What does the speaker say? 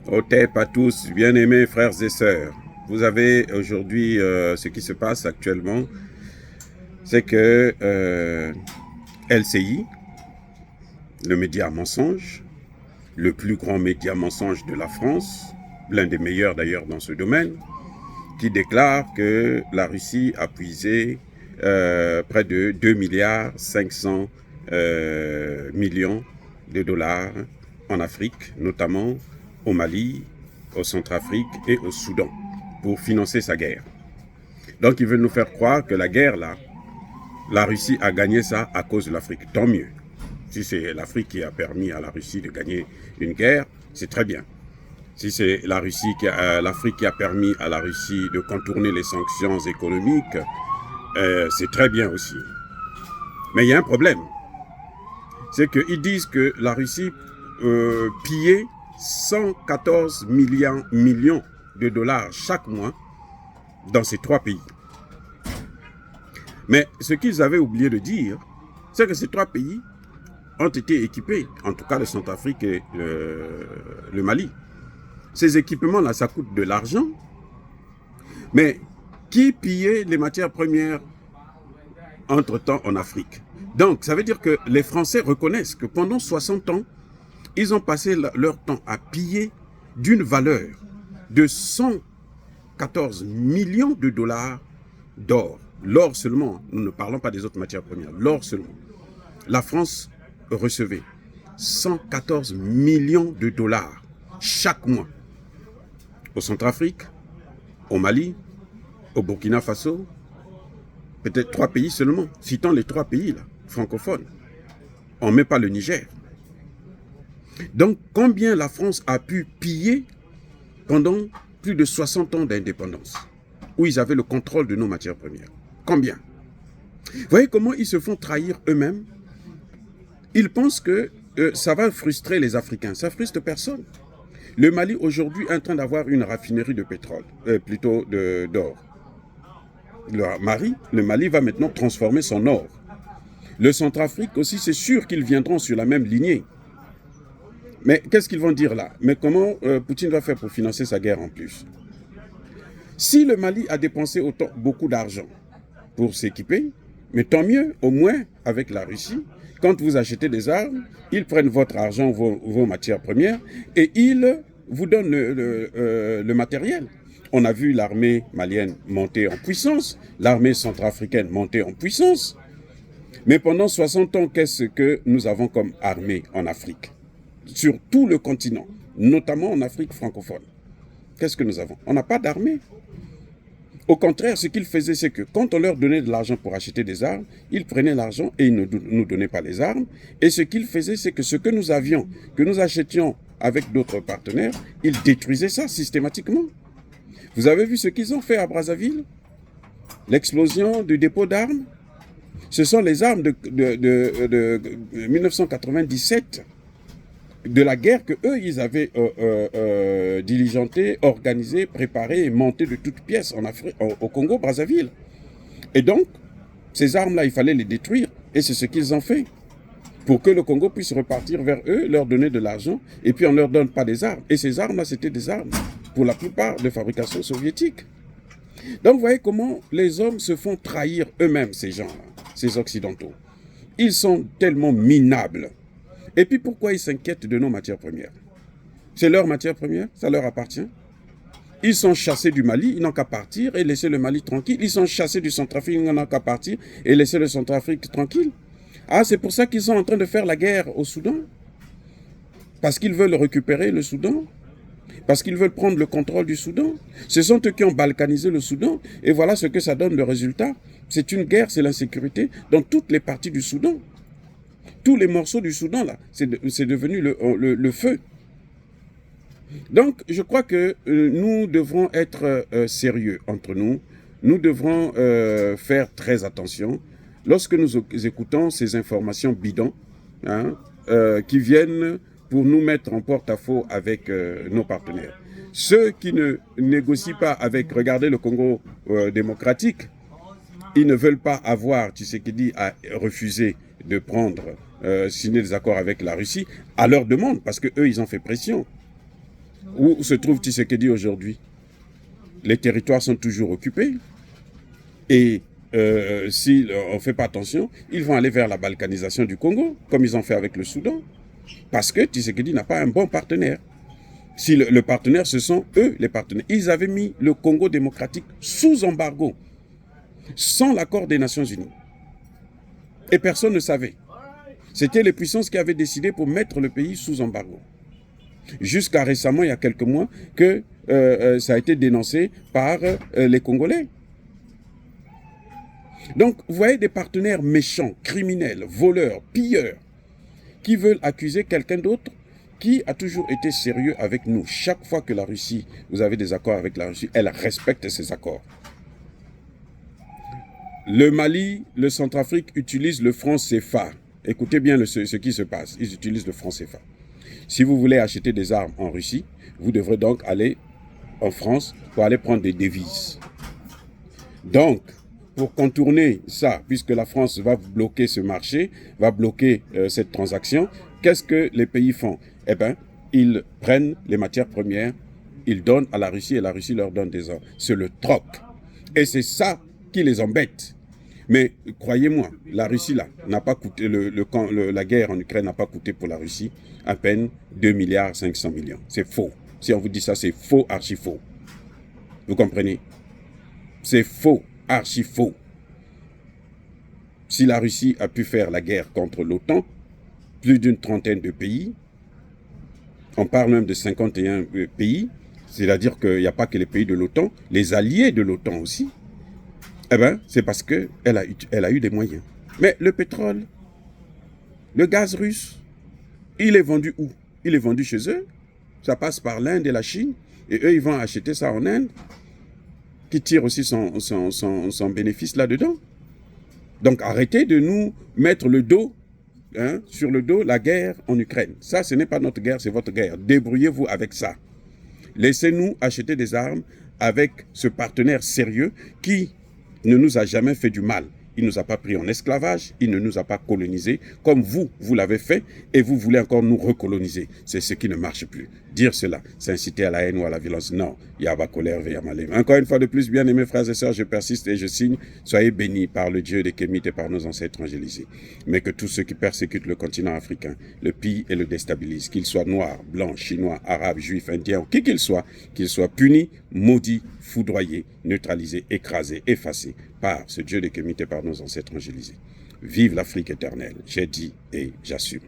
Otep à tous, bien-aimés frères et sœurs. Vous avez aujourd'hui ce qui se passe actuellement, c'est que LCI, le média mensonge, le plus grand média mensonge de la France, l'un des meilleurs d'ailleurs dans ce domaine, qui déclare que la Russie a puisé près de 2 milliards 500 millions de dollars en Afrique, notamment au Mali, au Centrafrique et au Soudan, pour financer sa guerre. Donc ils veulent nous faire croire que la guerre, là, la Russie a gagné ça à cause de l'Afrique. Tant mieux. Si c'est l'Afrique qui a permis à la Russie de gagner une guerre, c'est très bien. Si c'est l'Afrique qui a permis à la Russie de contourner les sanctions économiques, c'est très bien aussi. Mais il y a un problème. C'est qu'ils disent que la Russie pillait 114 millions de dollars chaque mois dans ces trois pays. Mais ce qu'ils avaient oublié de dire, c'est que ces trois pays ont été équipés, en tout cas le Centrafrique et le Mali. Ces équipements-là, ça coûte de l'argent. Mais qui pillait les matières premières entre-temps en Afrique? Donc, ça veut dire que les Français reconnaissent que pendant 60 ans, ils ont passé leur temps à piller d'une valeur de 114 millions de dollars d'or. L'or seulement, nous ne parlons pas des autres matières premières, l'or seulement. La France recevait 114 millions de dollars chaque mois au Centrafrique, au Mali, au Burkina Faso, peut-être 3 pays seulement, citant les 3 pays là, francophones. On ne met pas le Niger. Donc, combien la France a pu piller pendant plus de 60 ans d'indépendance, où ils avaient le contrôle de nos matières premières? Combien? Vous voyez comment ils se font trahir eux-mêmes? Ils pensent que ça va frustrer les Africains. Ça frustre personne. Le Mali aujourd'hui est en train d'avoir une raffinerie de pétrole, plutôt d'or. Le Mali va maintenant transformer son or. Le Centrafrique aussi, c'est sûr qu'ils viendront sur la même lignée. Mais qu'est-ce qu'ils vont dire là? Mais comment Poutine va faire pour financer sa guerre en plus? Si le Mali a dépensé beaucoup d'argent pour s'équiper, mais tant mieux, au moins avec la Russie, quand vous achetez des armes, ils prennent votre argent, vos matières premières, et ils vous donnent le matériel. On a vu l'armée malienne monter en puissance, l'armée centrafricaine monter en puissance. Mais pendant 60 ans, qu'est-ce que nous avons comme armée en Afrique? Sur tout le continent, notamment en Afrique francophone. Qu'est-ce que nous avons? On n'a pas d'armée. Au contraire, ce qu'ils faisaient, c'est que quand on leur donnait de l'argent pour acheter des armes, ils prenaient l'argent et ils ne nous donnaient pas les armes. Et ce qu'ils faisaient, c'est que ce que nous avions, que nous achetions avec d'autres partenaires, ils détruisaient ça systématiquement. Vous avez vu ce qu'ils ont fait à Brazzaville? L'explosion du dépôt d'armes? Ce sont les armes de 1997, de la guerre que eux ils avaient diligenté, organisé, préparé et monté de toutes pièces en Afrique, au Congo Brazzaville. Et donc ces armes-là, il fallait les détruire, et c'est ce qu'ils ont fait pour que le Congo puisse repartir vers eux, leur donner de l'argent, et puis on ne leur donne pas des armes. Et ces armes-là, c'était des armes pour la plupart de fabrication soviétique. Donc vous voyez comment les hommes se font trahir eux-mêmes, ces gens-là, ces Occidentaux. Ils sont tellement minables. Et puis pourquoi ils s'inquiètent de nos matières premières? C'est leur matière première, ça leur appartient. Ils sont chassés du Mali, ils n'ont qu'à partir et laisser le Mali tranquille. Ils sont chassés du Centrafrique, ils n'ont qu'à partir et laisser le Centrafrique tranquille. Ah, c'est pour ça qu'ils sont en train de faire la guerre au Soudan. Parce qu'ils veulent récupérer le Soudan. Parce qu'ils veulent prendre le contrôle du Soudan. Ce sont eux qui ont balkanisé le Soudan. Et voilà ce que ça donne le résultat. C'est une guerre, c'est l'insécurité dans toutes les parties du Soudan. Tous les morceaux du Soudan, là, c'est devenu le feu. Donc, je crois que nous devrons être sérieux entre nous. Nous devrons faire très attention lorsque nous écoutons ces informations bidons, hein, qui viennent pour nous mettre en porte-à-faux avec nos partenaires. Ceux qui ne négocient pas avec, regardez le Congo démocratique, ils ne veulent pas avoir, Tshisekedi a refusé de signer des accords avec la Russie à leur demande, parce qu'eux, ils ont fait pression. Où se trouve Tshisekedi aujourd'hui? Les territoires sont toujours occupés. Et si on ne fait pas attention, ils vont aller vers la balkanisation du Congo, comme ils ont fait avec le Soudan. Parce que Tshisekedi n'a pas un bon partenaire. Si le partenaire, ce sont eux les partenaires. Ils avaient mis le Congo démocratique sous embargo, sans l'accord des Nations Unies. Et personne ne savait. C'était les puissances qui avaient décidé pour mettre le pays sous embargo. Jusqu'à récemment, il y a quelques mois, que ça a été dénoncé par les Congolais. Donc, vous voyez des partenaires méchants, criminels, voleurs, pilleurs, qui veulent accuser quelqu'un d'autre qui a toujours été sérieux avec nous. Chaque fois que la Russie, vous avez des accords avec la Russie, elle respecte ces accords. Le Mali, le Centrafrique utilisent le franc CFA. Écoutez bien ce qui se passe. Ils utilisent le franc CFA. Si vous voulez acheter des armes en Russie, vous devrez donc aller en France pour aller prendre des devises. Donc, pour contourner ça, puisque la France va bloquer ce marché, va bloquer cette transaction, qu'est-ce que les pays font? Eh bien, ils prennent les matières premières, ils donnent à la Russie et la Russie leur donne des armes. C'est le troc. Et c'est ça qui les embête. Mais croyez-moi, la Russie là n'a pas coûté, la guerre en Ukraine n'a pas coûté pour la Russie à peine 2 milliards 500 millions. C'est faux. Si on vous dit ça, c'est faux, archi faux. Vous comprenez? C'est faux, archi faux. Si la Russie a pu faire la guerre contre l'OTAN, plus d'une trentaine de pays, on parle même de 51 pays, c'est-à-dire qu'il n'y a pas que les pays de l'OTAN, les alliés de l'OTAN aussi, eh bien, c'est parce qu'elle a eu des moyens. Mais le pétrole, le gaz russe, il est vendu où? Il est vendu chez eux. Ça passe par l'Inde et la Chine. Et eux, ils vont acheter ça en Inde, qui tire aussi son bénéfice là-dedans. Donc, arrêtez de nous mettre le dos, sur le dos, la guerre en Ukraine. Ça, ce n'est pas notre guerre, c'est votre guerre. Débrouillez-vous avec ça. Laissez-nous acheter des armes avec ce partenaire sérieux qui ne nous a jamais fait du mal. Il ne nous a pas pris en esclavage, il ne nous a pas colonisés, comme vous l'avez fait, et vous voulez encore nous recoloniser. C'est ce qui ne marche plus. Dire cela, c'est inciter à la haine ou à la violence. Non, Yaba colère, Veyamalem. Encore une fois de plus, bien aimés frères et sœurs, je persiste et je signe. Soyez bénis par le Dieu des Kémites et par nos ancêtres angélisés. Mais que tous ceux qui persécutent le continent africain, le pillent et le déstabilisent, qu'ils soient noirs, blancs, chinois, arabes, juifs, indiens, ou qui qu'ils soient punis, maudits, foudroyés, neutralisés, écrasés, effacés par ce Dieu des Kémites et par nos ancêtres angélisés. Vive l'Afrique éternelle, j'ai dit et j'assume.